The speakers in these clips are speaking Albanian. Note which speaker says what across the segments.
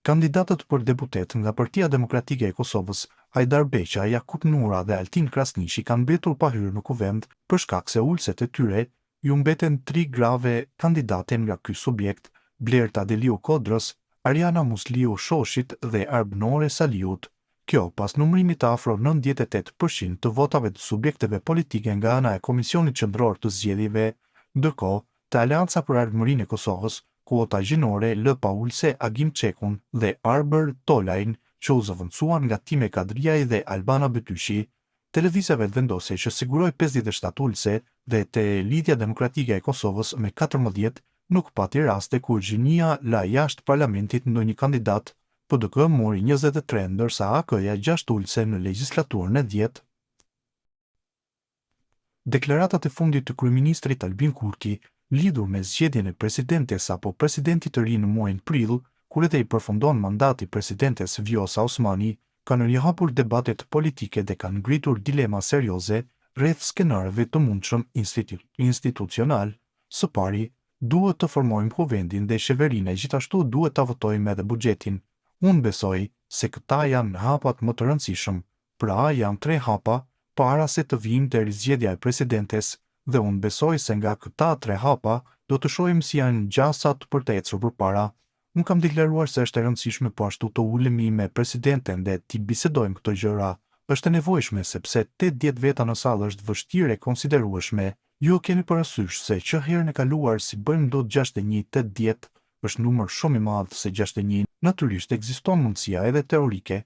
Speaker 1: Kandidatët për deputet nga Partia Demokratike e Kosovës, Hajdar Beqa, Jakub Nura dhe Altin Krasniqi kanë mbetur pa hyrë në kuvend për shkak se ulëset e tyre ju mbeten 3 grave kandidate nga ky subjekt, Blerta Deliu Kodrës, Ariana Musliu Shoshit dhe Arbnore Saliut. Kjo pas numërimit të afro 98% të votave të subjekteve politike nga ana e Komisionit Qendror të Zgjedhjeve, ndërkohë të Aleanca për Ardhmërinë e Kosovës, kuota gjinore L. Paulse Agim Çekun dhe Arber Tolajn, që u zëvendësuan nga Time Kadriaj dhe Albana Betyshi. Televizave vendose që siguroi 57 ulëse dhe te Lidhja Demokratike e Kosovës me 14 nuk pati raste kur Gjinia la jashtë parlamentit ndonjë kandidat. PDK mori 23, ndërsa AK-ja 6 ulëse në legjislaturën e 10. Deklaratat e fundit të kryeministrit Albin Kurti, lidhur me zgjedhjen e presidentes apo presidentit të ri në muajin prill, kur i përfundon mandati presidentes Vjosa Osmani, kanë rihapur debatet politike dhe kanë ngritur dilema serioze rreth skenarëve të mundshëm institucional. Së pari, duhet të formojmë kuvendin dhe qeverinë e gjithashtu duhet ta votojmë edhe buxhetin. Unë besoj se këta janë hapat më të rëndësishëm, pra janë 3 hapa para se të vijmë te zgjedhja e presidentes, dhe unë besoj se nga këta 3 hapa do të shohim si janë gjasat për të ecur përpara. Unë kam deklaruar se është e rëndësishme po ashtu të ulemi me presidenten dhe t'i bisedojmë këto gjëra. Është e nevojshme sepse 80 veta në sallë është vështirë e konsiderueshme. Ju keni parasysh se që herën e kaluar si bëjmë dot 61-80, është numër shumë i madh se 61. Natyrisht ekziston mundësia edhe teorike,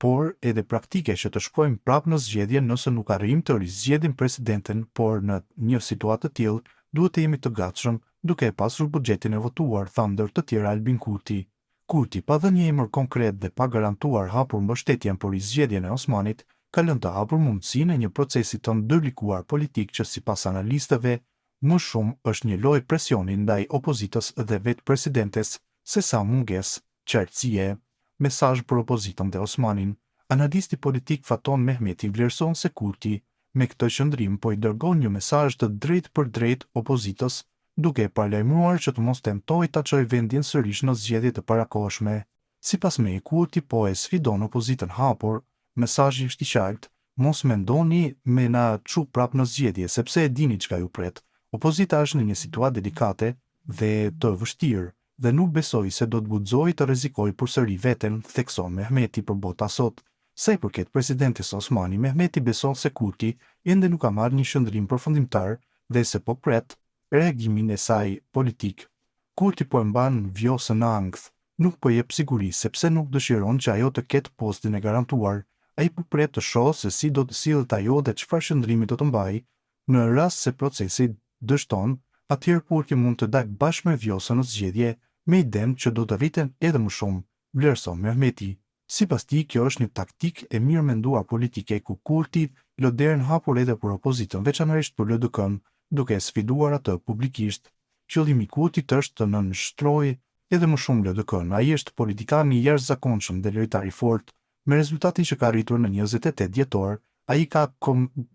Speaker 1: por edhe praktike që të shkojmë prapë në zgjedhje nëse nuk arrijmë të rizgjedhim presidenten, por në një situatë të tillë duhet të jemi të gatshëm duke e pasur buxhetin e votuar, tha ndër të tjerë Albin Kurti. Kurti, pa dhënë një emër konkret dhe pa garantuar hapur mbështetjen për rizgjedhjen e Osmanit, ka lënë të hapur mundësinë e një procesi të ndërlikuar politik që sipas analistëve më shumë është një lojë presioni ndaj opozitës dhe vetë presidentes se sa mungesë qartësie. Mesazh për opozitën dhe Osmanin. Analisti politik Faton Mehmeti vlerëson se Kurti me këtë qëndrim po i dërgon një mesazh të drejtë për drejtë opozitës, duke e paralajmëruar që të mos tentojë ta çojë vendin sërish në zgjedhje të parakohshme. Sipas me Kurti po e sfidon opozitën hapur, mesazhi është i qartë: mos mendoni me na çu prap në zgjedhje sepse e dini çka ju pret. Opozita është në një situatë delikate dhe të vështirë, dhe nuk besoj se do të guxojë të rrezikojë përsëri veten, thekson Mehmeti për Bota sot. Sa i përket presidentes Osmani, Mehmeti beson se Kurti ende nuk ka marrë një qëndrim përfundimtar dhe se po pret reagimin e saj politik. Kurti po e mban Vjosën në ankth, nuk po jep siguri sepse nuk dëshiron që ajo të ketë postin e garantuar. Ai po pret të shohë se si do të sillet ajo dhe çfarë qëndrimi do të mbajë. Në rast se procesi dështon, atëherë Kurti mund të dalë bashkë me Vjosën në zgjedhje, me idenë që do të rriten edhe më shumë, vlerëson Mehmeti. Sipas tij, kjo është një taktikë e mirë menduar politike ku Kurti lë derën hapur edhe për opozitën, veçanërisht për LDK-n, duke sfiduar atë publikisht. Qëllimi i Kurtit është të nënshtrojë edhe më shumë LDK-n. Ai është politikan i jashtëzakonshëm dhe lojtar i fortë, me rezultatin që ka arritur në 28 dhjetor. Ai ka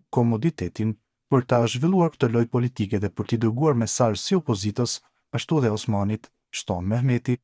Speaker 1: komoditetin për ta zhvilluar këtë lojë politike dhe për t'i dërguar mesazh si opozitës, ashtu dhe Osmanit, shton Mehmeti.